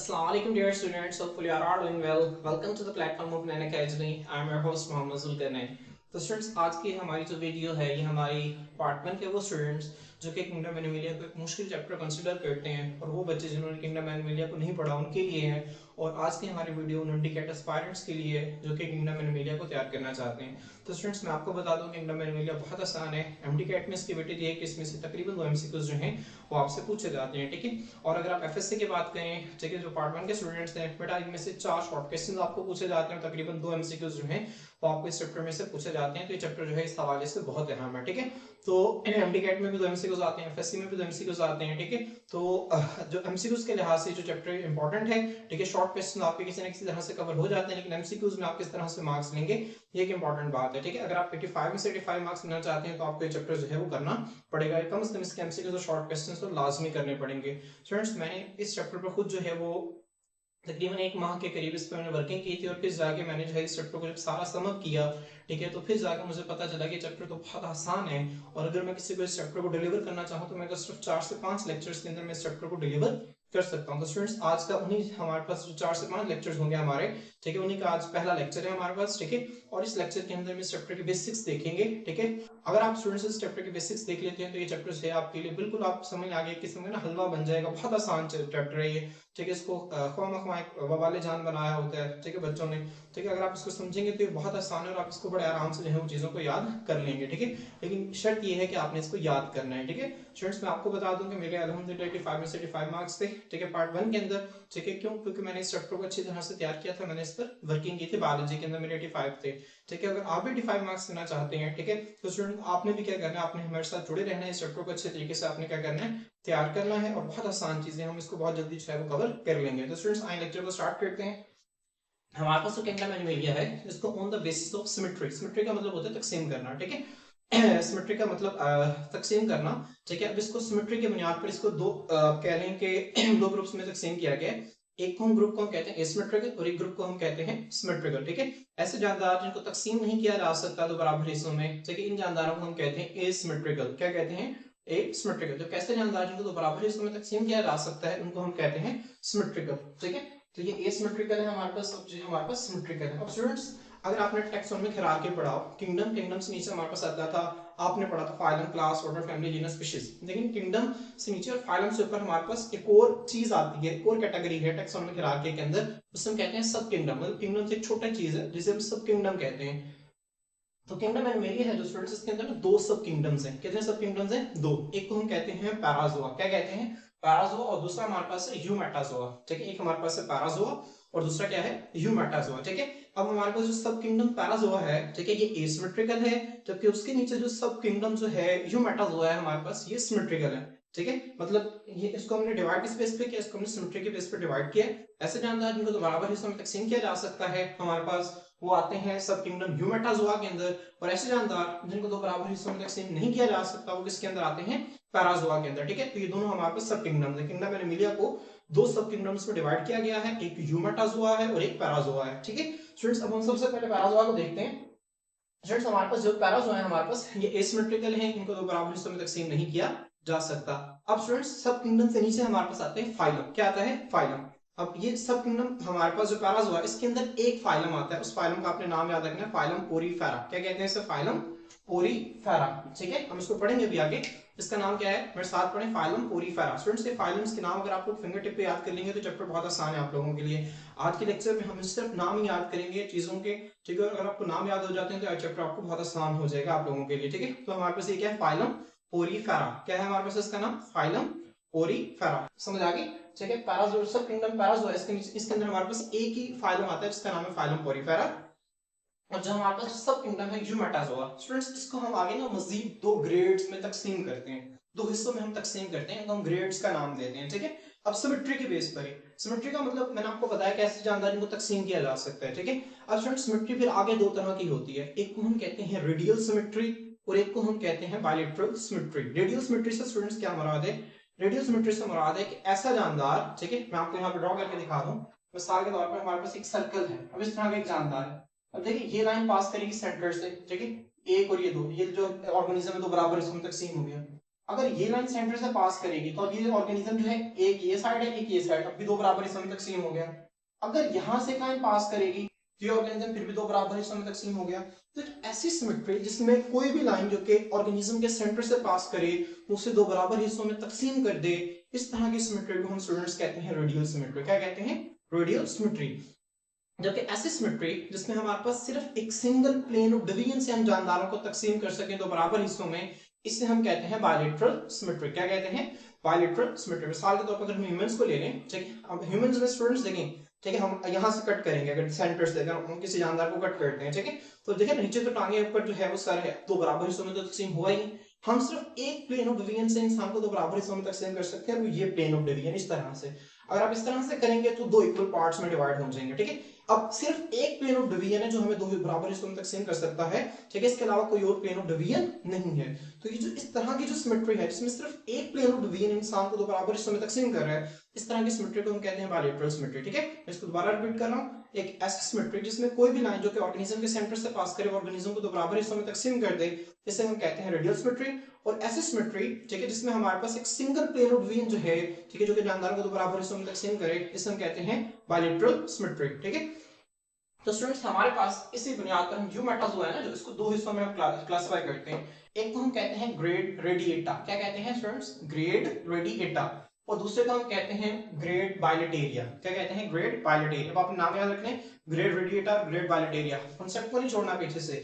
Assalamualaikum dear students, hopefully you are all doing well. Welcome to the platform of Naina Academy. I am your host Mohammad Zulkarnain. तो students आज की हमारी जो video है ये हमारी पार्ट 1 के वो स्टूडेंट्स जो कि किंगडम एनिमलिया को एक मुश्किल चैप्टर कंसीडर करते हैं और वो बच्चे जिन्होंने किंगडम एनिमलिया को नहीं पढ़ा उनके लिए है। और आज की हमारी वीडियो उन इंडिकेट एस्पायरेंट्स के लिए जो कि किंगडम एनिमलिया को तैयार करना चाहते हैं। तो स्टूडेंट्स मैं आपको बता दूं किंगडम एनिमलिया बहुत आसान है। एमडीकेट में इसकी वेटेज है कि इसमें से तकरीबन 2 एमसीक्यूज जो हैं वो आपसे पूछे जाते हैं, ठीक है। और अगर आप एफएससी की बात करें, ठीक है, जो पार्ट 1 के स्टूडेंट्स हैं बेटा इनमें से 4 शॉर्ट क्वेश्चंस आपको पूछे जाते हैं, तकरीबन 2 एमसीक्यूज जो हैं वो आपको इस चैप्टर में से पूछे जाते हैं। तो ये चैप्टर जो है इस हवाले से बहुत अहम है, ठीक है। तो एमडीकेट में भी 2 एमसीक्यूज आते हैं, एफएससी में भी 2 एमसीक्यूज आते हैं, ठीक है। तो जो एमसीक्यूज के लिहाज से जो चैप्टर इंपॉर्टेंट है, ठीक है, शॉर्ट क्वेश्चन आपके किसी न किसी तरह से कवर हो जाते हैं, लेकिन एमसीक्यूज में आप किस तरह से मार्क्स लेंगे ये एक इंपॉर्टेंट बात है, ठीक है। अगर आप 85 में से 85 मार्क्स लेना चाहते हैं तो आपको ये चैप्टर जो है वो करना पड़ेगा, कम से कम इसके एमसीक्यूज और शॉर्ट क्वेश्चंस तो लाजमी करने पड़ेंगे। स्टूडेंट्स मैंने इस चैप्टर पर खुद जो है वो तकरीबन 1 माह के करीब इस पर मैंने वर्किंग की थी और फिर जाके मैंने जो है इस चैप्टर को जब सारा समअप किया, ठीक है, तो फिर जाके मुझे पता चला कि चैप्टर तो बहुत आसान है और अगर मैं किसी को इस चैप्टर को डिलीवर करना चाहूँ तो मैं तो सिर्फ 4 से 5 लेक्चर्स के अंदर मैं इस चैप्टर को डिलीवर कर सकता हूँ। तो स्टूडेंट्स आज का उन्हीं हमारे पास जो 4 से 5 लेक्चर्स होंगे हमारे, ठीक है, उन्हीं का आज पहला लेक्चर है हमारे पास, ठीक है। और इस लेक्चर के अंदर हम इस चैप्टर के बेसिक्स देखेंगे, ठीक है। अगर आप स्टूडेंट्स इस चैप्टर के बेसिक्स देख लेते हैं तो ये चैप्टर जो है आपके लिए बिल्कुल आप समझ आ गए किस्म का ना हलवा बन जाएगा। बहुत आसान चैप्टर है ये, ठीक है। इसको ख्वाम वबाले जान बनाया होता है, ठीक है, बच्चों ने, ठीक है। अगर आप इसको समझेंगे तो ये बहुत आसान है और आप इसको बड़े आराम से जो है वो चीज़ों को याद कर लेंगे, ठीक है। लेकिन शर्त ये है कि आपने इसको याद करना है, ठीक है। स्टूडेंट्स मैं आपको बता दूं कि मेरे अल्हम्दुलिल्लाह 85 में से 85 मार्क्स थे, ठीक है, पार्ट 1 के अंदर, ठीक है। क्यों? क्योंकि मैंने इस चैप्टर को अच्छी तरह से तैयार किया था, मैंने इस पर वर्किंग की थी। बायोलॉजी के अंदर मेरे 85 थे, ठीक है। अगर आप भी 85 मार्क्स लेना चाहते हैं, ठीक है, तो स्टूडेंट आपने भी क्या करना है, आपने हमारे साथ जुड़े रहना है। इस चैप्टर को अच्छे तरीके से आपने क्या करना है, तैयार करना है और बहुत आसान चीजें हम इसको बहुत जल्दी जो है वो कवर कर लेंगे। तो स्टूडेंट्स आइए लेक्चर को स्टार्ट करते हैं। हमारे पास जो किंगडम एनिमलिया है इसको on the basis of symmetry, symmetry का मतलब होता है तकसीम करना, ठीक है। सिमेट्री का मतलब तकसीम करना, ठीक है। अब इसको सिमेट्री की बुनियाद पर इसको दो कह लें कि दो ग्रुप्स में तकसीम किया गया है। एक ग्रुप को हम कहते हैं एसिमेट्रिकल और एक ग्रुप को हम कहते हैं सिमेट्रिकल, ठीक है। ऐसे जानदार जिनको तकसीम नहीं किया जा सकता तो बराबर हिस्सों में, ठीक है, इन जानदारों को हम कहते हैं एसिमेट्रिकल। क्या कहते हैं? एसिमेट्रिकल। जो कैसे जानदार जिनको तो बराबर हिस्सों में तकसीम किया जा सकता है उनको हम कहते हैं सिमेट्रिकल, ठीक है। तो ये एसिमेट्रिकल है हमारे पास, अब जो हमारे पास सिमेट्रिकल है। अब स्टूडेंट्स अगर आपने टैक्सोनॉमिक हायरार्की पढ़ा, किंगडम, किंगडम से नीचे हमारे पास आता था, आपने पढ़ा था phylum, class, order, family, genus, species. लेकिन किंगडम से नीचे और फाइलम से ऊपर हमारे पास एक और चीज आती है, एक और कैटेगरी है टैक्सोनॉमिक हायरार्की के अंदर, उसे हम कहते हैं सब किंगडम। मतलब किंगडम से एक छोटा चीज है जिसे हम सब किंगडम कहते हैं। तो किंगडम एनिमलिया है जो स्टूडेंट्स, इसके अंदर ना दो सब किंगडम्स हैं। कितने सब किंगडम्स हैं? दो। एक को हम कहते हैं पैराजोआ। क्या कहते हैं? पैराजोआ। और दूसरा हमारे पास है यूमेटाजोआ, ठीक है। एक हमारे पास है पैराजोआ और दूसरा क्या है? यूमेटाजोआ, ठीक है। अब हमारे पास जो सब किंगडम पैराजोआ है, ठीक है, ये एसिमेट्रिकल है, जबकि उसके नीचे जो सब किंगडम जो है यूमेटाजोआ है हमारे पास, ये सिमेट्रिकल है, ठीक है। मतलब ये इसको हमने डिवाइड किस बेस पे किया? इसको हमने सिमेट्री के बेस पे डिवाइड किया। ऐसे जानदार जिनको तो बराबर हिस्सों में तकसीम किया जा सकता है हमारे पास, वो आते हैं सब किंगडम यूमेटाजोआ के अंदर। और ऐसे जानदार जिनको तो बराबर हिस्सों में तकसीम नहीं किया जा सकता वो किसके अंदर आते हैं? पैराजोआ के अंदर, ठीक है। तो ये दोनों हमारे पास सब किंगडम है। किंगडम एनिमलिया को दो सब किंगडम्स में डिवाइड किया गया है, एक यूमेटाजोआ है और एक पैराजोआ है, ठीक है। स्टूडेंट्स अब हम सबसे पहले पैराजोआ को देखते हैं। स्टूडेंट्स हमारे पास जो पैराजोआ है हमारे पास ये एसिमेट्रिकल है, इनको तो बराबर हिस्सों में तकसीम नहीं किया जा सकता। अब स्टूडेंट्स सब किंगडम से नीचे हमारे पास आते हैं फाइलम। क्या आता है? फाइलम। अब ये सब किंगडम हमारे पास जो पैराजोआ है इसके अंदर एक फाइलम आता है, उस फाइलम का आपने नाम याद रखना है, फाइलम पोरीफेरा। क्या कहते हैं इसे? फाइलम पोरीफेरा, ठीक है। हम इसको पढ़ेंगे अभी आगे। इसका नाम क्या है? मेरे साथ पढ़ें, फाइलम पोरीफेरा। स्टूडेंट्स ये फाइलम्स के नाम अगर आप लोग फिंगर टिप पे याद कर लेंगे तो चैप्टर बहुत आसान है आप लोगों के लिए। आज के लेक्चर में हम सिर्फ नाम ही याद करेंगे चीजों के, ठीक है। अगर आपको नाम याद हो जाते हैं तो चैप्टर आपको बहुत आसान हो जाएगा आप लोगों के लिए, ठीक है। तो हमारे पास ये क्या है? Phylum Porifera. क्या है हमारे पास इसका नाम? Phylum Porifera. समझ आ गई? ठीक है। पैराजोआ, सब किंगडम पैराजोआ, इसके अंदर हमारे पास एक ही फाइलम आता है जिसका नाम है फाइलम पोरीफेरा। और जो हमारे पास सब किंगडम है यूमेटाजोआ। स्टूडेंट्स इसको हम आगे ना मजीद दो ग्रेड्स में तकसीम करते हैं, दो हिस्सों में हम तकसीम करते हैं, इनको हम ग्रेड्स का नाम देते हैं, ठीक है। अब सिमेट्री के बेस पर, सिमेट्री का मतलब मैंने आपको बताया कैसे जानदारी को तकसीम किया जा सकता है, ठीक है। अब स्टूडेंट्स सिमेट्री फिर आगे दो तरह की होती है, एक को हम कहते हैं रेडियल सिमेट्री और एक को हम कहते हैं बायलैटरल सिमेट्री। रेडियल सिमेट्री से स्टूडेंट्स क्या मुराद है? रेडियल सिमेट्री से मुराद है कि ऐसा जानदार, ठीक है, मैं आपको यहाँ पे ड्रॉ करके दिखा दूं। मिसाल के तौर पर हमारे पास एक सर्कल है, अब इस तरह का एक जानदार है। अब देखिए ये लाइन पास करेगी सेंटर से, ठीक है, एक और ये दो, ये जो ऑर्गेनिज्म है तो बराबर इसमें तकसीम हो गया। अगर ये लाइन सेंटर से पास करेगी तो अब ये ऑर्गेनिज्म जो है, एक ये साइड है एक ये साइड, अब भी दो बराबर हिस्सों में तकसीम हो गया। अगर यहां से लाइन पास करेगी ये ऑर्गेनिज्म फिर भी दो बराबर हिस्सों में तकसीम हो गया। तो एक ऐसी सिमेट्री जिसमें कोई भी लाइन जो कि ऑर्गेनिज्म के सेंटर से पास करे उसे दो बराबर हिस्सों में तकसीम कर दे, इस तरह की सिमेट्री को हम स्टूडेंट्स कहते हैं रेडियल सिमेट्री। क्या कहते हैं? Radial symmetry. जबकि ऐसी सिमेट्री जिसमें हमारे पास सिर्फ एक सिंगल प्लेन ऑफ डिवीजन से हम जानदारों को तकसीम कर सकें दो बराबर हिस्सों में, इसे हम कहते हैं बायलैटरल सिमेट्री। क्या कहते हैं? Bilateral symmetry. मिसाल के तौर पर अगर हम ह्यूमंस को ले लें, ठीक है, अब ह्यूमंस में स्टूडेंट्स देखें, ठीक है, हम यहां से कट करेंगे, अगर सेंटर से अगर हम किसी जानदार को कट करते हैं, ठीक है, तो देखिए नीचे तो टांगे, ऊपर जो है वो सर है, दो बराबर हिस्सों में तो तकसीम हुआ ही। हम सिर्फ एक प्लेन ऑफ डिवीजन से इंसान को दो बराबर हिस्सों में तकसीम कर सकते हैं, ये प्लेन ऑफ डिवीजन इस तरह से। अगर आप इस तरह से करेंगे तो दो इक्वल पार्ट्स में डिवाइड हो जाएंगे, ठीक है। अब सिर्फ एक प्लेन ऑफ डिवीजन है जो हमें दो बराबर हिस्सों में तकसीम कर सकता है, ठीक है, इसके अलावा कोई और प्लेन ऑफ डिवीजन नहीं है। तो ये जो इस तरह की जो सिमेट्री है जिसमें सिर्फ एक प्लेन ऑफ डिवीजन इंसान को दो बराबर हिस्सों में तकसीम कर रहा है, इस तरह की सिमेट्री को हम कहते हैं बायलैटरल सिमेट्री, ठीक है। मैं इसको दोबारा रिपीट कर रहा हूं, एक ऐसी सिमेट्री जिसमें कोई भी लाइन जो कि ऑर्गेनिज्म के सेंटर से पास करे ऑर्गेनिज्म को दो बराबर हिस्सों में तकसीम कर दे, इसे हम कहते हैं रेडियल सिमेट्री। और ऐसी सिमेट्री, ठीक है, जिसमें हमारे पास एक सिंगल प्लेन ऑफ डिवीजन जो है, ठीक है, जो कि जानदारों को दो बराबर हिस्सों में तकसीम करे, इसे हम कहते हैं बायलैटरल सिमेट्री, ठीक है। तो स्टूडेंट्स हमारे पास इसी बुनियाद पर हम यूमेटा जो है ना, जो इसको दो हिस्सों में हम क्लासिफाई करते हैं। एक को हम कहते हैं ग्रेड रेडिएटा। क्या कहते हैं स्टूडेंट्स? Grade radiata. और दूसरे को हम कहते हैं ग्रेड बायलेटेरिया। क्या कहते हैं? ग्रेड बायलेटेरिया। अब आप नाम याद रखने, ग्रेड रेडिएटा, ग्रेड बायलेटेरिया, कॉन्सेप्ट को नहीं छोड़ना पीछे से,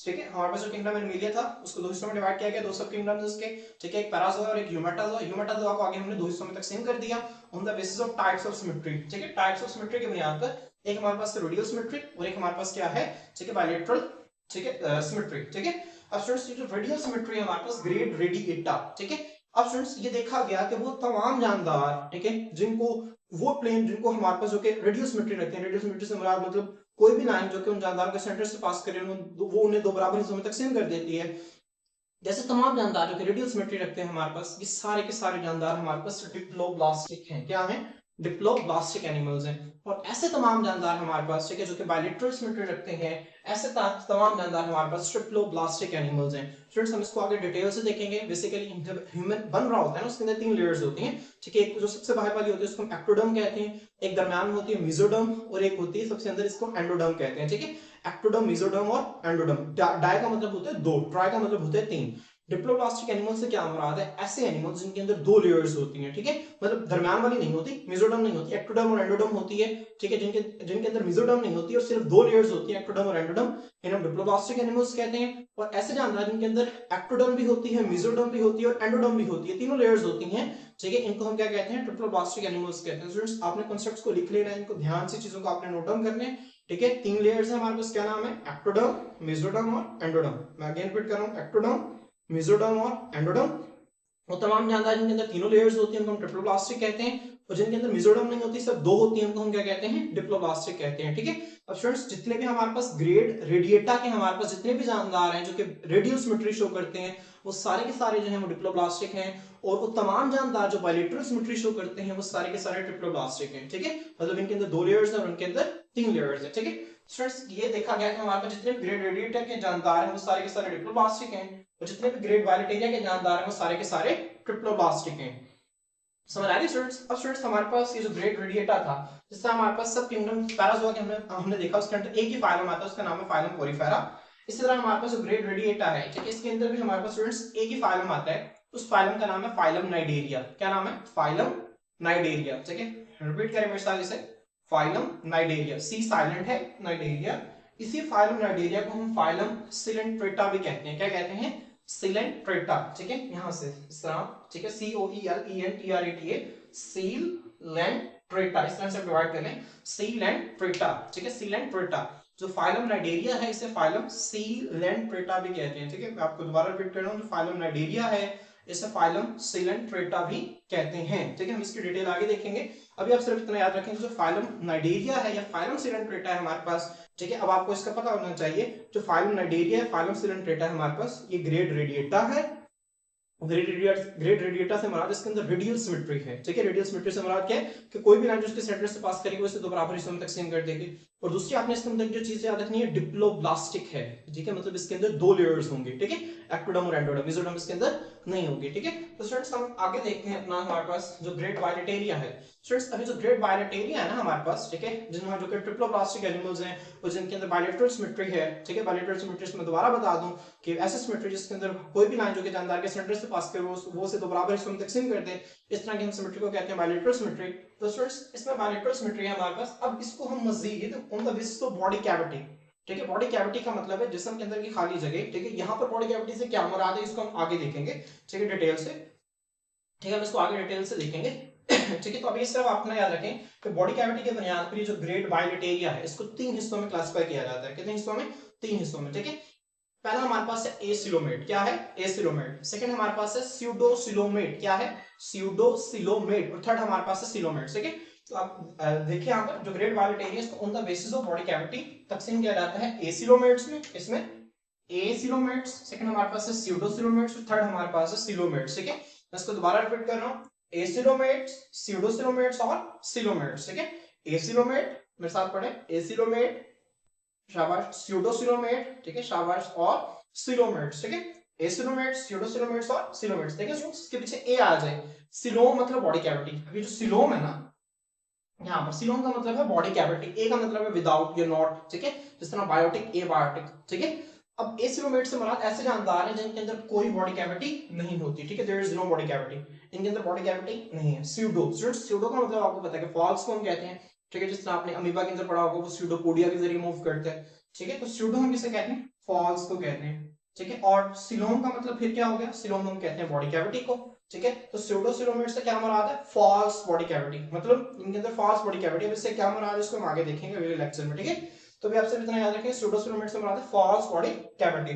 ठीक है। हमारे पास जो किंगडम एनिमलिया था उसको दो हिस्सों में डिवाइड किया गया, दो सब किंगडम्स उसके, ठीक है, एक पैराज़ोआ और एक यूमेटाज़ोआ। यूमेटाज़ोआ को आगे हमने दो हिस्सों में तकसीम कर दिया on the basis of types of symmetry, ठीक है। टाइप्स ऑफ सिमेट्री की बुनियाद पर एक हमारे पास रेडियल सिमेट्री और एक हमारे पास क्या है, ठीक है, बायलैटरल, ठीक है, सिमेट्री, ठीक है। अब स्टूडेंट्स ये जो रेडियल सिमेट्री है हमारे पास ग्रेड रेडिएटा, ठीक है। अब स्टूडेंट्स ये देखा गया कि वो तमाम जानदार, ठीक है, जिनको वो प्लेन जिनको हमारे पास जो कि रेडियल सिमेट्री रखते हैं, रेडियल सिमेट्री से मुराद मतलब कोई भी लाइन जो कि उन जानदारों के सेंटर से पास करे वो उन्हें दो बराबर हिस्सों में तकसीम कर देती है। जैसे तमाम जानदार जो कि रेडियल सिमेट्री रखते हैं हमारे पास, ये सारे के सारे जानदार हमारे पास डिप्लोब्लास्टिक हैं। क्या हैं? डिप्लोब्लास्टिक एनिमल्स हैं। और ऐसे तमाम जानदार हमारे पास, ठीक है, जो कि बायलैटरल सिमेट्री रखते हैं, ऐसे तमाम जानदार हमारे पास ट्रिप्लोब्लास्टिक एनिमल्स हैं। स्टूडेंट्स हम इसको आगे डिटेल से देखेंगे। बेसिकली जब ह्यूमन बन रहा होता है ना, उसके अंदर तीन लेयर्स होती हैं, ठीक है। एक जो सबसे बाहर वाली होती है उसको हम एक्टोडर्म कहते हैं, एक दरमियान में होती है मेसोडर्म, और एक होती है सबसे अंदर, इसको एंडोडर्म कहते हैं, ठीक है। एक्टोडर्म, मेसोडर्म और एंडोडर्म। डाई का मतलब होता है दो, ट्राई का मतलब होता है तीन। डिप्लोब्लास्टिक एनिमल से क्या मुराद है? ऐसे एनिमल्स जिनके अंदर दो लेयर्स होती हैं, ठीक है, मतलब दरमियान वाली नहीं होती, मेसोडर्म नहीं होती, एक्टोडर्म और एंडोडर्म होती है, ठीक है, जिनके अंदर मेसोडर्म नहीं होती और सिर्फ दो लेयर्स होती है, एक्टोडर्म और एंडोडर्म, इन्हें डिप्लोब्लास्टिक एनिमल्स कहते हैं। और ऐसे जानदार जिनके अंदर एक्टोडर्म भी होती है, मेसोडर्म भी होती है और एंडोडर्म भी होती है, तीनों लेयर्स होती हैं, ठीक है, इनको हम क्या कहते हैं? डिप्लोब्लास्टिक एनिमल्स कहते हैं। स्टूडेंट्स आपने कांसेप्ट्स को लिख लेना है, इनको ध्यान से चीजों को आपने नोट डाउन करने हैं, ठीक है। तीन लेयर्स है हमारे पास, क्या नाम है? एक्टोडर्म, मेसोडर्म और एंडोडर्म। मैं अगेन रिपीट कर रहा हूं, एक्टोडर्म, मेसोडर्म और एंडोडर्म। वो तमाम जानदार जिनके अंदर तीनों लेयर्स होती हैं उनको हम ट्रिप्लोब्लास्टिक कहते हैं, और जिनके अंदर मेसोडर्म नहीं होती, सिर्फ दो होती हैं, उनको हम क्या कहते हैं? डिप्लोब्लास्टिक कहते हैं, ठीक है। अब स्टूडेंट्स जितने भी हमारे पास ग्रेड रेडिएटा के हमारे पास जितने भी जानदार हैं जो कि रेडियल सिमेट्री शो करते हैं, वो सारे के सारे जो हैं वो डिप्लोब्लास्टिक हैं। और वो तमाम जानदार जो बायलैटरल सिमेट्री शो करते हैं वो सारे के सारे ट्रिप्लोब्लास्टिक हैं, ठीक है, मतलब इनके अंदर दो लेयर्स हैं और उनके अंदर तीन लेयर्स हैं, ठीक है। स्टूडेंट्स ये देखा गया कि हमारे पास जितने ग्रेड रेडिएटा के जानदार हैं वो सारे के सारे डिप्लोब्लास्टिक हैं, और जितने भी ग्रेड बायलेटेरिया के जानदार हैं वो सारे के सारे ट्रिप्लोब्लास्टिक हैं। समझ आ रही स्टूडेंट्स? अब स्टूडेंट्स हमारे पास ये जो ग्रेड रेडिएटा था, जिससे हमारे पास सब किंगडम पैराज़ोआ के हमने देखा, उसके अंदर एक ही फाइलम आता है, उसका नाम है फाइलम पोरीफेरा। इसी तरह हमारे पास जो ग्रेड रेडिएटा है, ठीक है, इसके अंदर भी हमारे पास स्टूडेंट्स एक ही फाइलम आता है, उस फाइलम का नाम है फाइलम नाइडेरिया। क्या नाम है? फाइलम नाइडेरिया, ठीक है। रिपीट करें मेरे साथ इसे, फाइलम नाइडेरिया, सी साइलेंट है, नाइडेरिया। इसी फाइलम नाइडेरिया को हम फाइलम सिलेंट्रेटा भी कहते हैं। क्या कहते हैं? सिलेंट्रेटा, ठीक है, यहां से इस तरह, ठीक है, COELENTRATA, सिलेंट्रेटा, इस तरह से डिवाइड कर लें, सिलेंट्रेटा, ठीक है, सिलेंट्रेटा। जो फाइलम नाइडेरिया है इसे फाइलम सिलेंट्रेटा भी कहते हैं, ठीक है। मैं आपको दोबारा रिपीट कर रहा हूं, जो फाइलम नाइडेरिया है इसे फाइलम सिलेंट्रेटा भी कहते हैं, ठीक है। हम इसकी डिटेल आगे देखेंगे, अभी आप सिर्फ इतना याद रखें, जो फाइलम नाइडेरिया है या फाइलम सिलेंट्रेटा है हमारे पास, ठीक है। अब आपको इसका पता होना चाहिए, जो फाइलम नाइडेरिया है, फाइलम सिलेंट्रेटा है हमारे पास, ये ग्रेड रेडिएटा है। ग्रेड रेडिएटा से मुराद इसके अंदर रेडियल सिमेट्री है, ठीक है। रेडियल सिमेट्री से मुराद क्या है कि कोई भी लाइन जो उसके सेंटर से पास करेगी वो इसे दो बराबर हिस्सों में तकसीम कर देगी। और दूसरी आपने इसके अंदर जो चीज याद रखनी है, डिप्लोब्लास्टिक है, ठीक है, मतलब इसके अंदर 2 लेयर्स होंगे, ठीक है, एक्टोडर्म और एंडोडर्म, मेसोडर्म इसके अंदर नहीं होगी, ठीक है। तो स्टूडेंट्स हम आगे देखते हैं अपना, हमारे पास जो ग्रेट वायलेटेरिया है। स्टूडेंट्स अभी जो ग्रेट वायलेटेरिया है ना हमारे पास, ठीक है, जिनमें जो कि ट्रिप्लोब्लास्टिक एनिमल्स हैं और जिनके अंदर बायलेटरल सिमेट्री है, ठीक है, बायलेटरल सिमेट्री मैं दोबारा बता दूं कि ऐसे सिमेट्री जिसके अंदर कोई भी लाइन जो कि जानदार के सेंटर से पास करे वो से दो बराबर हिस्सों में तकसीम कर दे, इस तरह की हम सिमेट्री को कहते हैं बायलेटरल सिमेट्री। तो स्टूडेंट्स इसमें बायलेटरल सिमेट्री है हमारे पास। अब इसको हम मजीद on the basis of body cavity, ठीक है, बॉडी कैविटी का मतलब है जिस्म के अंदर की खाली जगह, ठीक है, यहाँ पर बॉडी कैविटी से क्या मुराद है इसको हम आगे देखेंगे, ठीक है, डिटेल से, ठीक है, हम इसको आगे डिटेल से देखेंगे, ठीक है। तो अभी सिर्फ आप अपना याद रखें कि बॉडी कैविटी के बुनियाद पर ये जो ग्रेट बायलेटेरिया है इसको 3 हिस्सों में क्लासिफाई किया जाता है। कितने हिस्सों में? 3 हिस्सों में, ठीक है। पहला हमारे पास है एसिलोमेट, क्या है? एसिलोमेट। सेकंड हमारे पास है स्यूडोसिलोमेट, क्या है? स्यूडोसिलोमेट। और थर्ड हमारे पास है सिलोमेट, ठीक है। तो आप देखिए यहाँ पर जो ग्रेट बायलेटेरिया इसको on the basis of body cavity तकसीम किया जाता है एसिलोमेट्स में, इसमें एसिलोमेट्स, सेकंड हमारे पास है स्यूडोसिलोमेट्स, थर्ड हमारे पास है सिलोमेट्स, ठीक है। मैं इसको दोबारा रिपीट कर रहा हूँ, एसिलोमेट्स, स्यूडोसिलोमेट्स और सिलोमेट्स, ठीक है। एसिलोमेट, मेरे साथ पढ़े, एसिलोमेट, शाबाश, स्यूडोसिलोमेट, ठीक है, शाबाश, और सिलोमेट्स, ठीक है। एसिलोमेट्स, स्यूडोसिलोमेट्स और सिलोमेट्स। देखिए इसके पीछे ए आ जाए, सिलोम मतलब बॉडी कैविटी। अभी जो सिलोम है ना, यहाँ पर सिलोम का मतलब है बॉडी कैविटी, ए का मतलब है विदाउट या नॉट, ठीक है, जिस तरह बायोटिक, एबायोटिक, ठीक है। अब एसिलोमेट से मुराद ऐसे जानदार हैं जिनके अंदर कोई बॉडी कैविटी नहीं होती, ठीक है, there is no body cavity, इनके अंदर बॉडी कैविटी नहीं है। स्यूडो, स्यूडो का मतलब आपको पता है कि फॉल्स को हम कहते हैं, ठीक है, जिस तरह आपने अमीबा के अंदर पढ़ा होगा वो स्यूडोपोडिया के जरिए मूव करते हैं, ठीक है। तो स्यूडो हम किसे कहते हैं? फॉल्स को कहते हैं, ठीक है। और सिलोम का मतलब फिर क्या हो गया? सिलोम हम कहते हैं बॉडी कैविटी को, ठीक है। तो स्यूडोसिलोमेट से क्या मुराद है? फॉल्स बॉडी कैविटी, मतलब इनके अंदर फॉल्स बॉडी कैविटी। अब इससे क्या मुराद है इसको हम आगे देखेंगे अगले लेक्चर में, ठीक है। तो भी आपसे इतना याद रखें, स्यूडोसिलोमेट से मुराद है फॉल्स बॉडी कैविटी।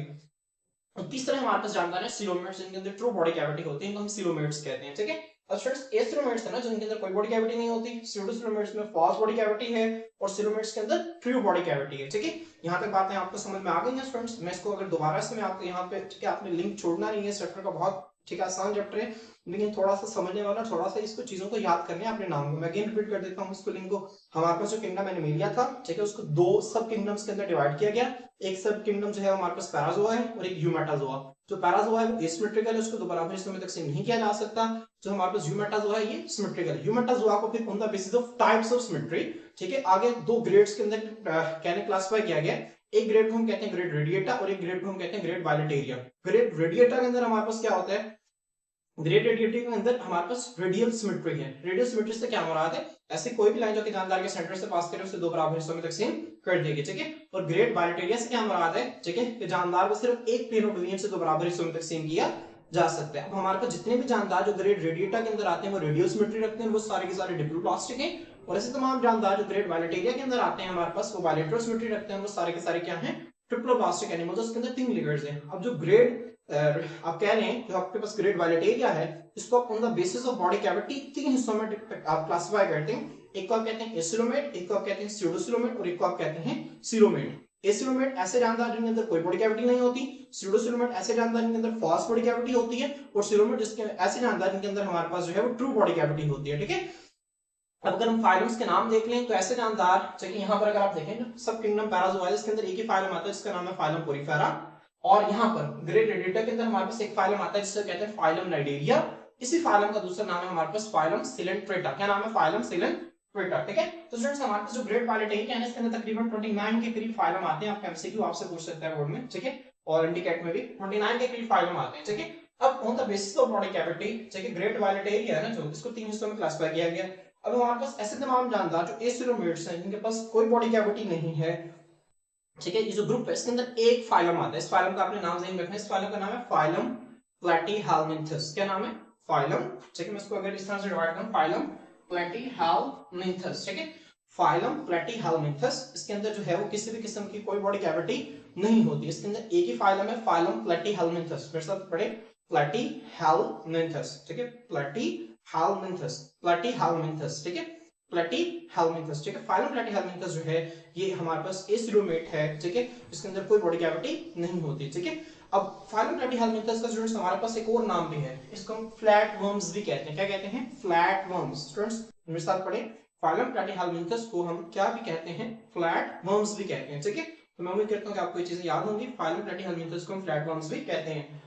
और तीसरा हमारे पास जानकारी है सिलोमेट्स, जिनके अंदर ट्रू बॉडी कैविटी होती है, इनको हम सिलोमेट्स कहते हैं, ठीक है। और स्टूडेंट्स एसिलोमेट्स है ना जिनके अंदर कोई बॉडी कैविटी नहीं होती, स्यूडोसिलोमेट्स में फॉल्स बॉडी कैविटी है और सिलोमेट्स के अंदर ट्रू बॉडी कैविटी है, ठीक है। यहां तक बातें आपको समझ में आ गई हैं स्टूडेंट्स? मैं इसको अगर दोबारा से मैं आपको यहाँ पे, ठीक है, आपने लिंक छोड़ना नहीं है, चैप्टर का बहुत, ठीक है, आसान चैप्टर है, लेकिन थोड़ा सा समझने वाला, थोड़ा सा इसको चीजों को याद करने अपने नाम को। मैं अगेन रिपीट कर देता हूँ इसको, लिंक को। हमारे पास जो किंगडम एनिमेलिया था, ठीक है, उसको 2 सब किंगडम्स के अंदर डिवाइड किया गया। एक सब किंगडम जो है हमारे पास पैराजोआ है और एक यूमेटाजोआ। जो पैराजोआ है वो एसिमेट्रिकल है, उसको दो बराबर हिस्सों में तकसीम नहीं किया जा सकता। जो हमारे पास यूमेटाजोआ है ये सिमेट्रिकल है। यूमेटाजोआ को फिर on the basis of types of symmetry, ठीक है, आगे 2 ग्रेड्स के अंदर कहने क्लासिफाई किया गया। एक ग्रेड को हम कहते हैं ग्रेड रेडिएटा और एक ग्रेड को हम कहते हैं ग्रेड बायलेटेरिया। ग्रेड रेडिएटा के अंदर हमारे पास क्या होता है? ग्रेड रेडिएटी के अंदर हमारे पास रेडियल सिमेट्री है। रेडियल सिमेट्री से क्या मुराद है? ऐसे कोई भी लाइन जो कि जानदार के सेंटर से पास करे उसे 2 बराबर हिस्सों में तकसीम कर देगी, ठीक है। और ग्रेड बायलेटेरिया से क्या मुराद है? ठीक है, कि जानदार को सिर्फ एक प्लेन ऑफ डिवीजन से 2 बराबर हिस्सों में तकसीम किया जा सकता है। अब हमारे पास जितने भी जानदार जो ग्रेड रेडिएटा के अंदर आते हैं वो रेडियल सिमेट्री रखते हैं, वो सारे के सारे डिप्लोप्लास्टिक हैं। और ऐसे तमाम जानदार जो ग्रेड बायलेटेरिया के अंदर आते हैं हमारे पास वो बायलेटरल सिमेट्री रखते हैं, वो सारे के सारे क्या हैं? ट्रिप्लोप्लास्टिक एनिमल्स। उसके अंदर 3 लेयर्स हैं। अब जो ग्रेड आप कह रहे हैं जो आपके पास ग्रेड बायलेटेरिया है, इसको आप on the basis of body cavity 3 हिस्सों में आप क्लासिफाई करते हैं। एक को आप कहते हैं एसिलोमेट, एक को आप कहते हैं स्यूडोसिलोमेट और एक को आप कहते हैं सिलोमेट। एसिलोमेट ऐसे जानदार जिनके अंदर कोई बॉडी कैविटी नहीं होती, स्यूडोसिलोमेट ऐसे जानदार जिनके अंदर फॉल्स बॉडी कैविटी होती है, और सिलोमेट जिसके ऐसे जानदार जिनके अंदर हमारे पास जो है वो ट्रू बॉडी कैविटी होती है, ठीक है। अब अगर हम फाइलम्स के नाम देख लें तो ऐसे जानदार, जैसे यहाँ पर अगर आप देखें सब किंगडम पैराजोआ, इसके अंदर एक ही फाइलम आता है जिसका नाम है फाइलम पोरीफेरा। और यहाँ पर ग्रेड रेडिएटा के अंदर हमारे पास एक फाइलम आता है जिसे कहते हैं फाइलम नाइडेरिया। इसी फाइलम का दूसरा नाम है हमारे पास फाइलम सिलेंट्रेटा। क्या नाम है? फाइलम सिलेंट्रेटा, ठीक है। तो स्टूडेंट्स हमारे पास जो ग्रेड बायलेटेरिया है इसके अंदर तकरीबन 29 के करीब फाइलम आते हैं। आपका एमसीक्यू आपसे पूछ सकता है बोर्ड में, ठीक है, और इंडिकेट में भी 29 के करीब फाइलम आते हैं, ठीक है। अब on the basis of body cavity, ठीक है, ग्रेड बायलेटेरिया है ना जो, इसको 3 हिस्सों में क्लासिफाई किया गया। अब हमारे पास ऐसे तमाम जानदार जो एसिलोमेट्स हैं जिनके पास कोई बॉडी कैविटी नहीं है, ठीक है, ये जो ग्रुप है इसके अंदर एक फाइलम आता है। इस फाइलम का आपने नाम ज़हन रखना है। इस फाइलम का नाम है फाइलम प्लैटीहेलमिन्थस। क्या नाम है? फाइलम, ठीक है। मैं इसको अगर इस तरह से डिवाइड करूं, फाइलम प्लैटीहेलमिन्थस, ठीक है, फाइलम प्लैटीहेलमिन्थस। इसके अंदर जो है वो किसी भी किस्म की कोई बॉडी कैविटी नहीं होती। इसके अंदर एक ही फाइलम है, फाइलम प्लैटीहेलमिन्थस। मेरे साथ पढ़े, प्लैटीहेलमिन्थस, ठीक है, प्लैटीहेलमिन्थस, प्लैटीहेलमिन्थस, ठीक है, प्लैटीहेलमिन्थस, ठीक है। फाइलम प्लैटीहेलमिन्थस जो है ये हमारे पास एसिलोमेट है, ठीक है, इसके अंदर कोई बॉडी कैविटी नहीं होती, ठीक है। अब फाइलम प्लैटीहेलमिन्थस का स्टूडेंट्स हमारे पास एक और नाम भी है, इसको हम फ्लैट वर्म्स भी कहते हैं। क्या कहते हैं? Flat worms. स्टूडेंट्स मेरे साथ पढ़े, फाइलम प्लेटिहेलमिंथस को हम क्या भी कहते हैं, फ्लैट वर्म्स भी कहते हैं, ठीक है। तो मैं उम्मीद करता हूं कि आपको ये चीजें याद होंगी। फाइलम प्लेटिहेलमिंथस को हम फ्लैट वर्म्स भी कहते हैं।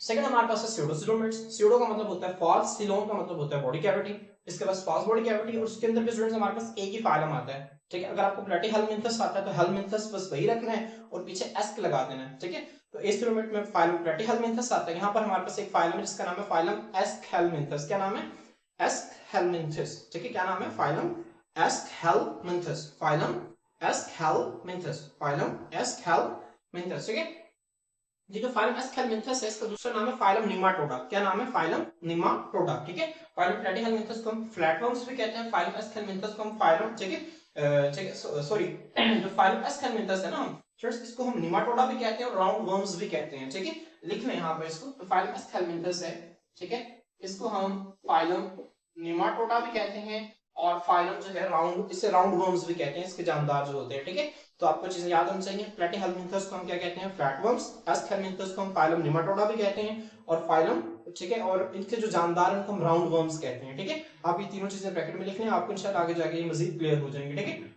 सेकंड हमारे पास है स्यूडोसिलोमेट्स। स्यूडो का मतलब होता है फॉल्स, सिलोन का मतलब होता है बॉडी कैविटी। इसके पास फॉल्स बॉडी कैविटी और उसके अंदर भी स्टूडेंट्स हमारे पास एक ही फाइलम आता है, ठीक है। अगर आपको प्लेटिहेलमिंथस आता है तो हेलमिंथस बस वही रखना है और पीछे एस्क लगा देना है, ठीक है। तो एस्टिलोमेट में फाइलम प्लेटिहेलमिंथस आता है। यहाँ पर हमारे पास एक फाइलम है जिसका नाम है फाइलम एस्कहेलमिंथस। क्या नाम है? एस्कहेलमिंथस, ठीक है। क्या नाम है? फाइलम एस्कहेलमिंथस, फाइलम एस्कहेलमिंथस, फाइलम एस्कहेलमिंथस, ठीक है। ये जो फाइलम एस्कहेलमिंथस है इसका दूसरा नाम है फाइलम निमाटोडा। क्या नाम है? फाइलम निमाटोडा, ठीक है। फाइलम प्लेटिहेलमिंथस को हम फ्लैटवर्म्स भी कहते हैं, फाइलम एस्कहेलमिंथस को हम फाइलम, ठीक है, ठीक है, सॉरी, जो फाइलम एस्कहेलमिंथस है ना हम फ्रेंड्स, इसको हम निमाटोडा भी कहते हैं और राउंड वर्म्स भी कहते हैं, ठीक है। लिख लें यहाँ पे इसको। तो फाइलम एस्कहेलमिंथस है, ठीक है, इसको हम फाइलम निमाटोडा भी कहते हैं और फाइलम जो है राउंड, इसे राउंड वर्म्स भी कहते हैं, इसके जानदार जो होते हैं, ठीक है। तो आपको चीजें याद होनी चाहिए। प्लेटिहेलमिंथस को हम क्या कहते हैं? फ्लैटवर्म्स। एस्कहेलमिंथस को हम फाइलम निमाटोडा भी कहते हैं और फाइलम, ठीक है, और इनके जो जानदार हैं उनको हम राउंड वर्म्स कहते हैं, ठीक है। आप ये तीनों चीजें ब्रैकेट में लिख लें, आपको इंशाल्लाह आगे जाके ये मजीद क्लियर हो जाएंगे, ठीक है।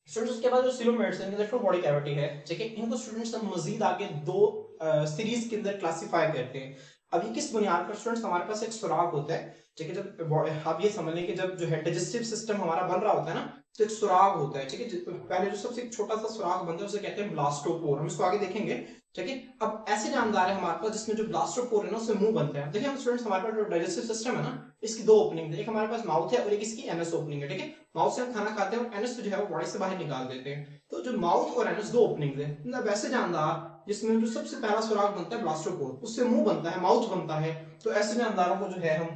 स्टूडेंट्स उसके बाद जो सिलोमेट्स हैं, इनके अंदर बॉडी कैविटी है, ठीक है। इनको स्टूडेंट्स हम मजीद आगे दो सीरीज के अंदर क्लासिफाई करते हैं। अब ये किस बुनियाद पर? स्टूडेंट्स हमारे पास एक सुराख होता है, ठीक है। जब आप ये समझ लें कि जब जो है डाइजेस्टिव सिस्टम हमारा बन रहा होता है ना, तो एक सुराग होता है, ठीक है। पहले जो सबसे छोटा सा सुराग बनता है उसे कहते हैं ब्लास्टोपोर। हम इसको आगे देखेंगे, ठीक है। अब ऐसे जानदार है हमारे पास जिसमें जो ब्लास्टोपोर है ना उससे मुंह बनता है। देखिए हम स्टूडेंट्स, हमारे पास जो डाइजेस्टिव सिस्टम है ना, इसकी दो ओपनिंग है। एक हमारे पास माउथ है और एक इसकी एनस ओपनिंग है, ठीक है। माउथ से हम खाना खाते हैं और एनस जो है वो बॉडी से बाहर निकाल देते हैं। तो जो माउथ और एनस दो ओपनिंग है, मतलब वैसे जानदार जिसमें जो सबसे पहला सुराग बनता है ब्लास्टोपोर, उससे मुंह बनता है, माउथ बनता है। तो ऐसे जानदारों को जो है हम,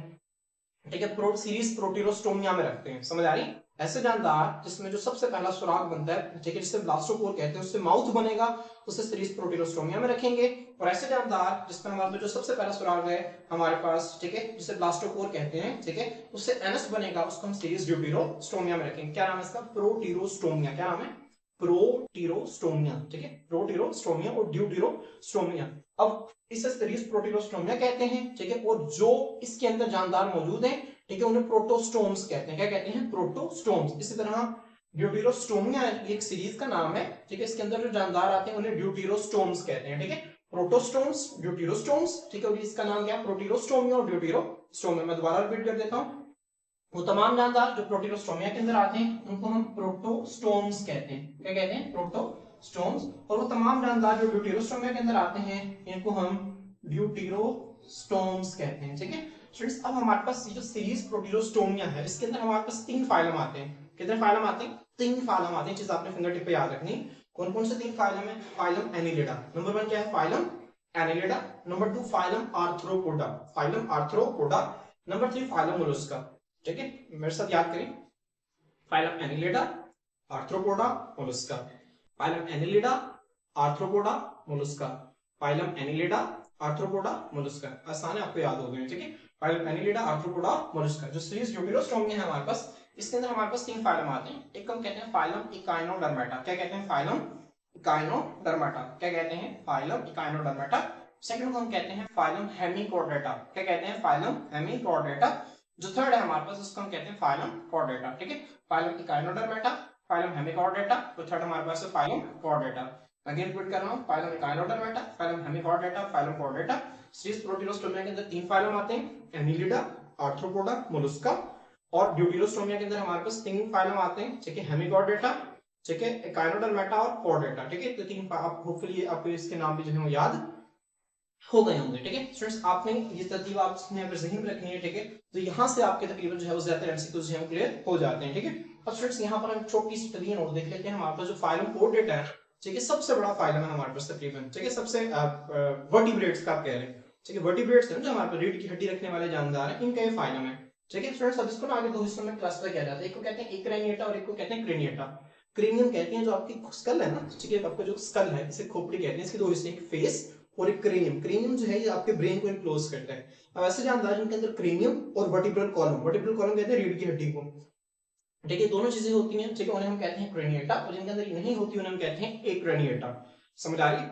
ठीक है, सीरीज प्रोटीरोस्टोमिया में रखते हैं। समझ आ रही? ऐसे जानदार जिसमें जो सबसे पहला सुराग बनता है, ठीक है, जिसे ब्लास्टोपोर कहते हैं, उससे माउथ बनेगा, उसे सीरीज प्रोटीरोस्टोमिया में रखेंगे। और ऐसे जानदार जिसमें हमारे जो सबसे पहला सुराग है हमारे पास, ठीक है, जिसे ब्लास्टोपोर कहते हैं, ठीक है, उससे एनस बनेगा, उसको हम सीरीज ड्यूटीरोस्टोमिया में रखेंगे। क्या नाम है इसका? प्रोटीरोस्टोमिया। क्या नाम है? प्रोटीरोस्टोमिया, ठीक है, प्रोटीरोस्टोमिया और ड्यूटीरोस्टोमिया। अब इसे सीरीज प्रोटीरोस्टोमिया कहते हैं, ठीक है। और जो इसके अंदर जानदार मौजूद हैं, ठीक है, उन्हें प्रोटोस्टोम्स कहते हैं। क्या कहते हैं? प्रोटोस्टोम्स। इसी तरह ड्यूटीरोस्टोमिया एक सीरीज का नाम है, ठीक है। इसके अंदर जो जानदार आते हैं उन्हें ड्यूटीरोस्टोम्स कहते हैं, ठीक है। प्रोटोस्टोम्स, ड्यूटीरोस्टोम्स, ठीक है। और इसका नाम क्या? प्रोटीरोस्टोमिया और ड्यूटीरोस्टोमिया। मैं दोबारा रिपीट कर देता हूं। वो तमाम जानदार जो प्रोटीरोस्टोमिया के अंदर आते हैं उनको हम प्रोटोस्टोम्स कहते हैं। क्या कहते हैं? प्रोटोस्टोम्स। और वो तमाम जानदार जो ड्यूटीरोस्टोमिया के अंदर आते हैं इनको हम ड्यूटीरोस्टोम्स कहते हैं, ठीक है। स्टूडेंट्स अब हमारे पास ये जो सीरीज प्रोटीरोस्टोमिया है इसके अंदर हमारे पास तीन फाइलम आते हैं। कितने फाइलम आते हैं? तीन फाइलम आते हैं। चीज आपने फिंगर टिप पे याद रखनी। कौन कौन से तीन फाइलम है? फाइलम एनिलिडा, नंबर 1 क्या है? Phylum Annelida. Number 2 phylum arthropoda, phylum arthropoda. Number 3 phylum Mollusca, ठीक है। मेरे साथ याद करें, phylum Annelida, arthropoda, Mollusca. Phylum Annelida, arthropoda, Mollusca. Phylum Annelida, arthropoda, Mollusca. आसान है, आपको याद हो गए, ठीक है। Phylum Annelida, arthropoda, Mollusca. जो सीरीज ड्यूटीरोस्टोमिया है हमारे पास, इसके अंदर हमारे पास तीन फाइलम आते हैं। एक हम कहते हैं फाइलम इकाइनोडर्मेटा। क्या कहते हैं? Phylum Echinodermata. क्या कहते हैं? Phylum Echinodermata. सेकंड को हम कहते हैं फाइलम हेमिकोर्डेटा। क्या कहते हैं? फाइलम हेमिकोर्डेटा। जो थर्ड है हमारे पास उसको हम कहते हैं फाइलम कॉर्डेटा, ठीक है। फाइलम इकाइनोडर्मेटा, फाइलम हेमिकॉर्डेटा, तो थर्ड हमारे पास है फाइलम कॉर्डेटा। अगेन रिपीट कर रहा हूं, phylum Echinodermata, phylum Hemichordata, phylum Chordata. Series Protostomia के अंदर तीन फाइलम आते हैं, एनिलिडा, आर्थ्रोपोडा, मोलस्का। और ड्यूटीरोस्टोमिया के अंदर हमारे पास तीन फाइलम आते हैं, ठीक है, हेमिकॉर्डेटा, ठीक है, इकाइनोडर्मेटा और कॉर्डेटा, ठीक है। तो तीन आप होपफुली आपको इसके नाम भी जो है याद हो गए होंगे, ठीक है। स्टूडेंट्स आपने ये तरतीब आपने अगर ज़हन में रखनी है, ठीक है, तो यहाँ से आपके तकरीबन जो है वो ज्यादातर एमसीक्यूज जो है क्लियर हो जाते हैं, ठीक है। अब स्टूडेंट्स यहाँ पर हम छोटी सी तरीन और देख लेते हैं। हमारे पास जो फाइलम कॉर्डेटा है, ठीक है, सबसे बड़ा फाइलम है हमारे पास तकरीबन, ठीक है, सबसे वर्टिब्रेट्स का आप कह रहे हैं, ठीक है, वर्टिब्रेट्स है जो हमारे पास रीढ़ की हड्डी रखने वाले जानदार हैं, इनका ये फाइलम है, ठीक है। स्टूडेंट्स अब इसको ना आगे दो हिस्सों में क्लस्टर किया जाता है। एक को कहते हैं इक्रेनिएटा और एक को कहते हैं क्रेनिएटा। क्रेनियम कहते हैं जो आपकी स्कल है ना, ठीक है, आपका जो स्कल है इसे खोपड़ी कहते हैं। इसके दो हिस्से, एक फेस और एक क्रेनियम। क्रेनियम जो है ये आपके ब्रेन को इनक्लोज करता है। अब ऐसे जानदार जिनके अंदर क्रेनियम और वर्टिब्रल कॉलम, वर्टिब्रल कॉलम कहते हैं रीढ़ की हड्डी को, ठीक है, दोनों चीजें होती हैं, ठीक है, उन्हें हम कहते हैं क्रेनिएटा। और जिनके अंदर ये नहीं होती उन्हें हम कहते हैं एक्रेनिएटा। समझ आ रही?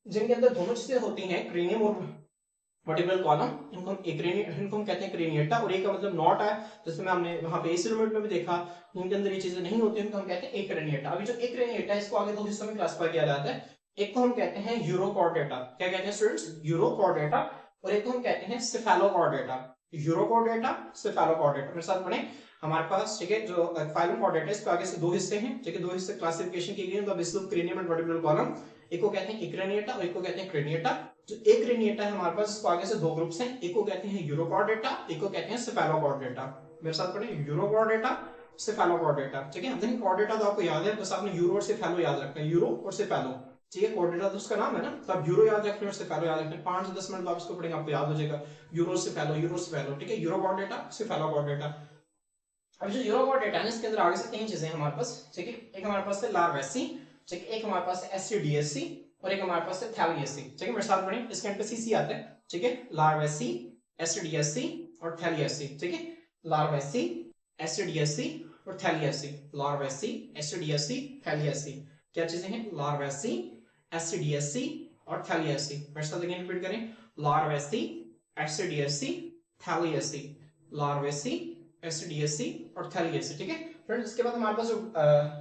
जिनके अंदर दोनों चीजें होती हैं, क्रेनियम और वर्टिब्रल कॉलम, इनको हम कहते हैं क्रेनिएटा, और एक का मतलब नॉट है, जैसे मैं हमने वहां पे एसिलोमेट में भी देखा, इनके अंदर ये चीजें नहीं होती हैं, तो हम कहते हैं एक्रेनिएटा। अभी जो एक्रेनिएटा है इसको आगे दो हिस्सों में क्लासिफाई किया जाता है, एक को हम कहते हैं यूरोकॉर्डेटा, क्या कहते हैं स्टूडेंट्स, यूरोकॉर्डेटा, और एक को हम कहते हैं सेफेलोकॉर्डेटा। यूरोकॉर्डेटा, सेफेलोकॉर्डेटा, मेरे साथ पढ़ें। हमारे पास ठीक है जो फाइलम कॉर्डेटा है, इसके आगे से दो हिस्से हैं, ठीक है, दो हिस्से क्लासिफिकेशन के लिए, तो क्रेनियम एंड वर्टिब्रल कॉलम, एक को कहते हैं एक्रेनिएटा और एक को कहते हैं क्रेनिएटा। जो एक रेनिएटा है हमारे पास, इसको आगे से दो ग्रुप्स हैं, एक को कहते हैं यूरोकॉर्डेटा, एक को कहते हैं सेफेलोकॉर्डेटा। मेरे साथ पढ़ें, यूरोकॉर्डेटा, सेफेलोकॉर्डेटा, ठीक है। देखिए कॉर्डेटा तो आपको याद है, बस आपने यूरो और सेफेलो याद रखना है, यूरो और सेफेलो, ठीक है। कॉर्डेटा तो उसका नाम है ना, तो आप यूरो याद रखें और सेफेलो याद रखें, 5 से 10 मिनट बाद इसको पढ़ेंगे, आपको याद हो जाएगा, यूरो सेफेलो, ठीक है, यूरोकॉर्डेटा, सेफेलोकॉर्डेटा। अब जो यूरोकॉर्डेटा है इसके अंदर आगे से तीन चीजें हमारे पास, ठीक है। एक हमारे पास है लार्वेसी, ठीक है, एक हमारे पास है एसटीडीएससी, और एक हमारे पास है थैलियसी, ठीक है। मेरे साथ पढ़ें, इसके अंदर सीसी आता है, ठीक है, लार्वेसी, एसटीडीएससी और थैलियसी, ठीक है। लार्वेसी, एसटीडीएससी और थैलियसी, लार्वेसी, एसटीडीएससी, थैलियसी, क्या चीजें हैं, लार्वेसी, एसटीडीएससी और थैलियसी। मेरे साथ अगेन रिपीट करें, लार्वेसी, एसटीडीएससी, थैलियसी, लार्वेसी, एसटीडीएससी और थैलियसी, ठीक है फ्रेंड्स। इसके बाद हमारे पास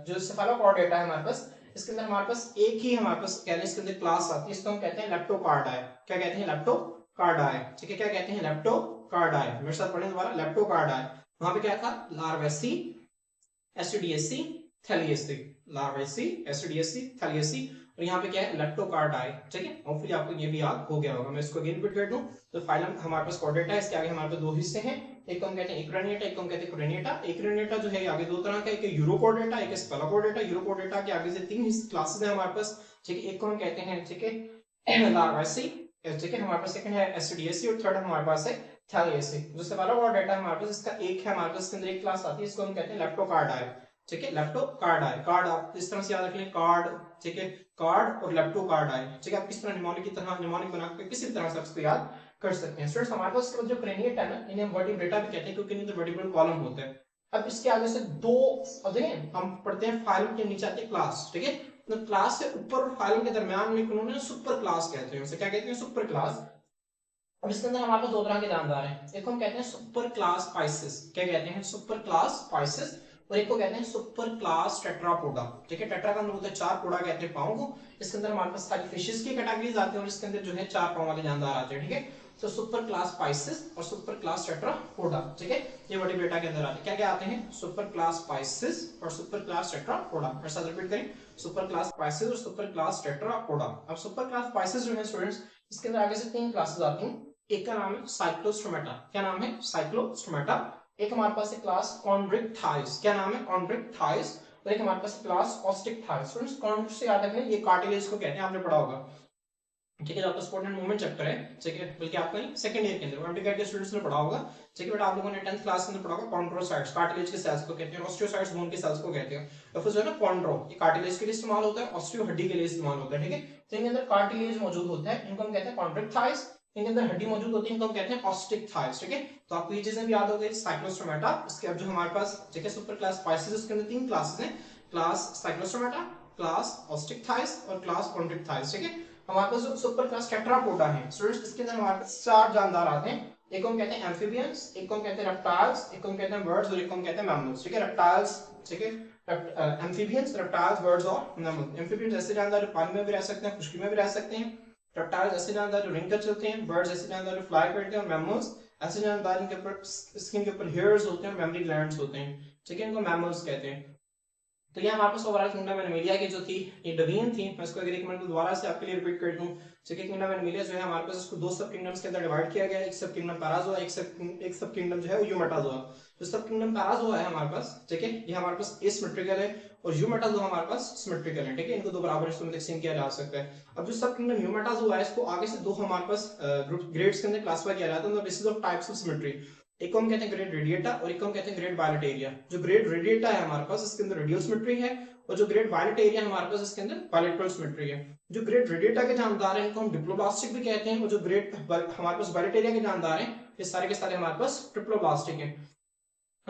जो सेफेलोकॉर्डेटा है हमारे पास, इसके अंदर हमारे पास एक ही हमारे पास कहते हैं इसके अंदर क्लास आती है, इसको हम कहते हैं लेप्टोकार्डाई। क्या कहते हैं, लेप्टोकार्डाई, ठीक है, क्या कहते हैं, लेप्टोकार्डाई। मेरे साथ पढ़ें दोबारा, लेप्टोकार्डाई। वहां पे क्या था, लार्वेसी, एसटीडीएससी, थैलियसी, लार्वेसी, एसटीडीएससी, थैलियसी, और यहाँ पे क्या है, लेप्टोकार्डाई, ठीक है। होपफुली आपको ये भी याद हो गया होगा। मैं इसको अगेन रिपीट कर दूं, तो फाइलम हमारे पास कॉर्डेटा है, इसके आगे हमारे पास दो हिस्से हैं, एक को हम कहते हैं एक्रेनिएटा, एक को हम कहते हैं क्रेनिएटा। एक्रेनिएटा जो है आगे दो तरह का, एक है यूरोकॉर्डेटा, एक है सेफेलोकॉर्डेटा। यूरोकॉर्डेटा के आगे से तीन क्लासेस हैं हमारे पास, ठीक है। एक को हम कहते हैं, ठीक है, लार्वेसी, ठीक है, हमारे पास सेकंड है एसटीडीएससी और थर्ड हमारे पास है थैलियसी। जो सेफेलोकॉर्डेटा है हमारे पास, इसका एक है हमारे पास, इसके अंदर एक क्लास आती है, इसको हम कहते हैं लेप्टोकार्डाई, ठीक है, लेप्टोकार्डाई। कार्ड आप इस तरह से याद रख लें, कार्ड, ठीक है, कार्ड और लेप्टोकार्डाई, ठीक है। आप किस तरह निमोनिक की तरह निमोनिक बना के किसी तरह से इसको याद कर सकते हैं। स्टूडेंट्स हमारे पास जो क्रेनिएटा है ना, इन्हें हम वर्टिब्रेटा भी कहते हैं, क्योंकि इनके वर्टिब्रल कॉलम होते हैं। अब इसके आगे से दो, अब देखें हम पढ़ते हैं फाइलम के नीचे आती है क्लास, ठीक है, तो क्लास से ऊपर और फाइलम के दरमियान में उन्होंने सुपर क्लास कहते हैं, उसे क्या कहते हैं, सुपर क्लास। अब इसके अंदर हमारे पास दो तरह के जानदार हैं, एक हम कहते हैं सुपर क्लास स्पाइसेस, क्या कहते हैं, सुपर क्लास स्पाइसेस, और एक को कहते हैं सुपर क्लास टेट्रापोडा, ठीक है। टेट्रा का मतलब होता है चार, पोडा कहते हैं पाँव को। इसके अंदर हमारे पास सारी फिशेस की कैटेगरीज आती हैं, और इसके अंदर जो है चार पाँव वाले जानदार आते हैं, ठीक है। तो सुपर क्लास स्पाइसेस और सुपर क्लास टेट्रापोडा, ठीक है, ये वर्टिब्रेटा के अंदर आते हैं। क्या क्या आते हैं, सुपर क्लास स्पाइसेस और सुपर क्लास टेट्रापोडा। मेरे साथ रिपीट करें, सुपर क्लास स्पाइसेस और सुपर क्लास टेट्रापोडा। अब सुपर क्लास स्पाइसेस जो है स्टूडेंट्स, इसके अंदर आगे से तीन क्लासेस आती हैं। एक का नाम है साइक्लोस्टोमेटा, क्या नाम है, साइक्लोस्टोमेटा। एक हमारे पास है क्लास कॉन्ड्रिक्टाइस, क्या नाम है, कॉन्ड्रिक्टाइस, और एक हमारे पास क्लास ऑस्टिक्टाइस। स्टूडेंट्स कॉन्ड्रिक्ट से याद रखना, ये कार्टिलेज को कहते हैं, आपने पढ़ा होगा, ठीक है, जो आपका स्पोर्ट एंड मूवमेंट चैप्टर है, ठीक है, बल्कि आपका नहीं सेकंड ईयर के अंदर अंडरग्रेड के स्टूडेंट्स ने पढ़ा होगा, ठीक है। बट आप लोगों ने 10th क्लास के अंदर पढ़ा होगा कॉन्ड्रोसाइट्स, कार्टिलेज के सेल्स को कहते हैं, ऑस्टियोसाइट्स बोन के सेल्स को कहते हैं। और फिर जो है ना कॉन्ड्रो, ये कार्टिलेज के लिए इस्तेमाल होता है, ऑस्टियो हड्डी के लिए इस्तेमाल होता है, ठीक है। तो इनके अंदर कार्टिलेज मौजूद होता है, इनको हम कहते हैं कॉन्ड्रिक्टाइस। इनके अंदर हड्डी मौजूद होती है, इनको हम कहते हैं ऑस्टिक्टाइस, ठीक है। तो आपको ये चीजें भी याद हो गई, साइक्लोस्टोमेटा। इसके अब जो हमारे पास, ठीक है, सुपर क्लास स्पाइसेस, उसके अंदर तीन क्लासेस हैं, क्लास साइक्लोस्टोमेटा, क्लास ऑस्टिक्टाइस और क्लास कॉन्ड्रिक्टाइस, ठीक है। हमारे पास जो सुपर क्लास टेट्रापोडा है स्टूडेंट्स, इसके अंदर हमारे पास चार जानदार आते हैं, एक को हम कहते हैं एम्फीबियंस, एक को हम कहते हैं रेप्टाइल्स, एक को हम कहते हैं बर्ड्स, और एक को हम कहते हैं मैमल्स, ठीक है। रेप्टाइल्स, ठीक है, एम्फीबियंस, रेप्टाइल्स, बर्ड्स और मैमल्स। एम्फीबियंस ऐसे जानदार जो पानी में भी रह सकते हैं, खुश्की में भी रह सकते हैं। रेप्टाइल्स ऐसे जानदार जो रिंग कर चलते हैं, बर्ड्स ऐसे जानदार जो फ्लाई करते हैं, और मैमल्स ऐसे जानदार जिनके ऊपर स्किन के ऊपर हेयर्स होते हैं और मेमरी ग्लैंड्स होते हैं, ठीक है, इनको मैमल्स कहते हैं। तो ये हमारे पास ओवरऑल किंगडम एनिमेलिया की जो थी ये डवीन थी। मैं इसको अगर एक मिनट दोबारा से आपके लिए रिपीट कर दूं, ठीक है, किंगडम एनिमेलिया जो है हमारे पास इसको दो सब किंगडम्स के अंदर डिवाइड किया गया है, एक सब किंगडम पैराज़ोआ, एक सब किंगडम जो है वो यूमेटाज़ोआ। जो सब किंगडम पैराज़ोआ है हमारे पास, ठीक है, ये हमारे पास एसिमेट्रिकल है, और यूमेटाज़ोआ हमारे पास सिमेट्रिकल है, ठीक है, इनको दो बराबर हिस्सों में तकसीम किया जा सकता है। अब जो सब किंगडम यूमेटाज़ोआ है इसको आगे से दो हमारे पास ग्रुप ग्रेड्स के अंदर क्लासिफाई किया जाता है, मतलब basis of types of symmetry. एक को हम कहते हैं ग्रेड रेडिएटा और एक को हम कहते हैं ग्रेड बायलेटेरिया। जो ग्रेड रेडिएटा है हमारे पास इसके अंदर रेडियल सिमेट्री है, और जो ग्रेड बायलेटेरिया हमारे पास इसके अंदर बायलेटरल सिमेट्री है। जो ग्रेड रेडिएटा के जानदार हैं इनको हम डिप्लोब्लास्टिक भी कहते हैं, और जो ग्रेड हमारे पास बायलेटेरिया के जानदार हैं ये सारे के सारे हमारे पास ट्रिप्लोब्लास्टिक हैं।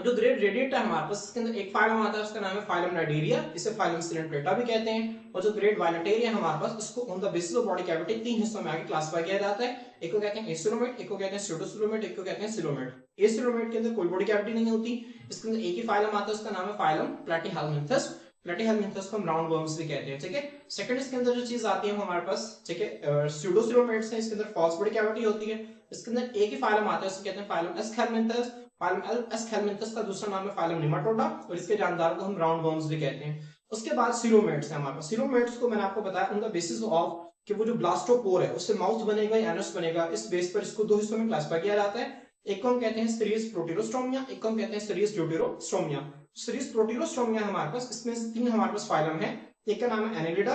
अब जो ग्रेड रेडिएटा है हमारे पास, इसके अंदर एक फाइलम आता है, उसका नाम है फाइलम नाइडेरिया, इसे फाइलम सिलेंट्रेटा भी कहते हैं। और जो ग्रेड वायलेटेरिया हमारे पास, इसको on the basis of body cavity 3 हिस्सों में आगे क्लासिफाई किया जाता है। एक को कहते हैं एसिलोमेट, एक को कहते हैं स्यूडोसिलोमेट, एक को कहते हैं सिलोमेट। एसिलोमेट के अंदर कोई बॉडी कैविटी नहीं होती, इसके अंदर एक ही फाइलम आता है, उसका नाम है फाइलम प्लैटीहेलमिन्थस। प्लैटीहेलमिन्थस को हम राउंड वर्म्स भी कहते हैं, ठीक है। सेकंड इसके अंदर जो चीज आती है हमारे पास, ठीक है, स्यूडोसिलोमेट्स है, इसके अंदर फॉल्स बॉडी कैविटी होती है। इसके अंदर एक ही फाइलम आता है, उसे कहते हैं फाइलम एस्केलमिन्थस। फाइलम एस्केलमिन्थस का दूसरा नाम है फाइलम निमाटोडा, और इसके जानदार को हम राउंड वर्म्स भी कहते हैं। उसके बाद सिलोमेट्स है हमारे पास। सिलोमेट्स को मैंने आपको बताया ऑन द बेसिस ऑफ कि वो जो ब्लास्टोपोर है उससे माउथ बनेगा या एनस बनेगा, इस बेस पर इसको 2 हिस्सों में क्लासिफाई किया जाता है। एक को हम कहते हैं सीरीज प्रोटीरोस्टोमिया, एक को हम कहते हैं सीरीज ड्यूटेरोस्टोमिया। सीरीज प्रोटीरोस्टोमिया हमारे पास, इसमें से 3 हमारे पास फाइलम है। एक का नाम है एनेलिडा,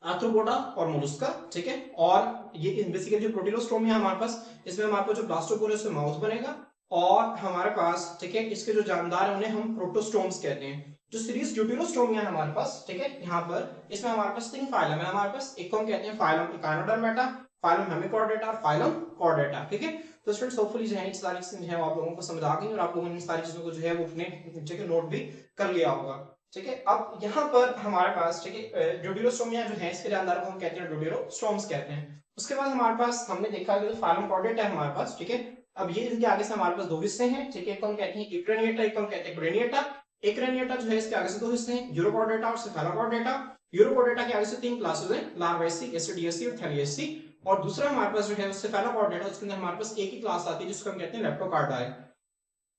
आर्थ्रोपोडा और मोलस्का, ठीक है। और ये बेसिकली जो प्रोटीरोस्टोमिया हमारे पास, इसमें हमारे पास जो ब्लास्टोपोर है उससे माउथ बनेगा, और हमारे पास, ठीक है, इसके जो जानदार है उन्हें हम प्रोटोस्टोम्स कहते हैं। जो सीरीज ड्यूटेरोस्टोमिया है हमारे पास, ठीक है, यहाँ पर इसमें हमारे पास 3 फाइलम है हमारे पास। एक को हम कहते हैं फाइलम इकाइनोडर्मेटा, फाइलम हेमिकॉर्डेटा और फाइलम कॉर्डेटा, ठीक है। तो स्टूडेंट्स होपफुली जो है ये सारी चीजें जो है आप लोगों को समझ आ गई, और आप लोगों ने इन सारी चीजों को जो है वो अपने, ठीक है, नोट भी कर लिया होगा, ठीक है। अब यहाँ पर हमारे पास, ठीक है, ड्यूटेरोस्टोमिया जो है इसके जानदार को हम कहते हैं ड्यूटेरोस्टोम्स कहते हैं। उसके बाद हमारे पास हमने देखा कि जो फाइलम कॉर्डेटा है हमारे पास, ठीक है, अब ये इनके आगे से हमारे पास 2 हिस्से हैं, ठीक है। एक को हम कहते हैं इक्रेनिएटा, एक को हम कहते हैं ग्रेनिएटा। इक्रेनिएटा जो है इसके आगे से 2 हिस्से हैं, यूरोकॉर्डेटा और सेफेलोकॉर्डेटा। यूरोकॉर्डेटा के आगे से 3 क्लासेस हैं, लार्वेसी, एसिडियसी और थैलियसी। और दूसरा हमारे पास जो है सेफेलोकॉर्डेटा, उसके अंदर हमारे पास एक ही क्लास आती है जिसको हम कहते हैं लेप्टोकार्डाई।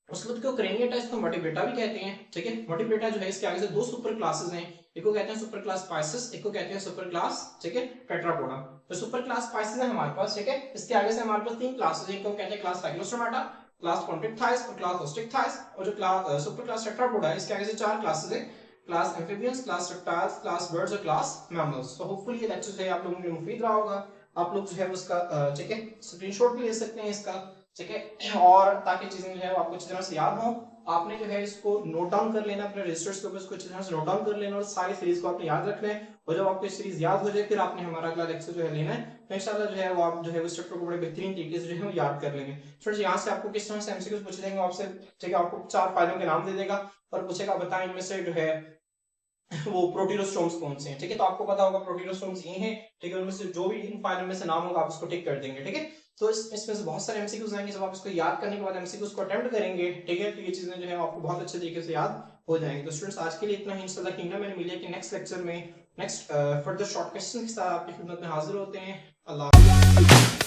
उसके बाद क्यों क्रेनिएटा, इसको वर्टिब्रेटा भी कहते हैं, ठीक है। वर्टिब्रेटा जो है इसके आगे से 2 सुपर क्लासेस हैं, एक को कहते हैं सुपर क्लास पाइसेस, एक को कहते हैं सुपर क्लास, ठीक है, टेट्रापोडा। तो सुपर क्लास पाइसेस है हमारे पास, ठीक है, इसके आगे से हमारे पास 3 क्लासेस हैं, एक को कहते हैं क्लास साइक्लोस्टोमाटा, क्लास कॉन्ट्रिक्टाइस और क्लास ओस्टिक्टाइस। और जो क्लास सुपर क्लास टेट्रापोडा है इसके आगे से 4 क्लासेस हैं, class amphibians, class reptiles, class birds और क्लास मैमल्स। तो होपफुली ये लेक्चर जो है आप लोगों के लिए मुफीद रहा होगा। आप लोग जो है उसका, ठीक है, स्क्रीनशॉट भी ले सकते हैं इसका, ठीक है, और ताकि चीजें जो है वो आपको अच्छी तरह से याद हो। आपने जो है इसको नोट डाउन कर लेना अपने रजिस्टर्स के ऊपर, इसको अच्छी तरह से नोट डाउन कर लेना, और सारी सीरीज को आपने याद रखना है। और जब आपको सीरीज याद हो जाए फिर आपने हमारा अगला लेक्चर जो है लेना है, तो इंशाल्लाह जो है वो आप जो है उस चैप्टर को बड़े बेहतरीन तरीके से जो है वो याद कर लेंगे। फ्रेंड्स यहाँ से आपको किस तरह से एमसीक्यूज पूछ लेंगे आपसे, ठीक है, आपको 4 फाइलों के नाम दे देगा और पूछेगा बताएं इनमें से जो है वो प्रोटीरोस्टोम्स कौन से हैं, ठीक है। तो आपको पता होगा प्रोटीरोस्टोम्स ये हैं, ठीक है, उनमें से जो भी इन फाइलों में से नाम होगा आप उसको टिक कर देंगे, ठीक है। तो इसमें से बहुत सारे एमसीक्यूज आएंगे, जब आप इसको याद करने के बाद एमसीक्यूज को अटेम्प्ट करेंगे, ठीक है, तो ये चीजें जो है आपको बहुत अच्छे तरीके से याद हो जाएंगे। तो स्टूडेंट्स आज के लिए इतना ही, इंशाल्लाह किंगडम मैंने मिले कि नेक्स्ट लेक्चर में नेक्स्ट फर्दर शॉर्ट क्वेश्चन के साथ आपकी खिदमत में हाजिर होते हैं। अल्लाह।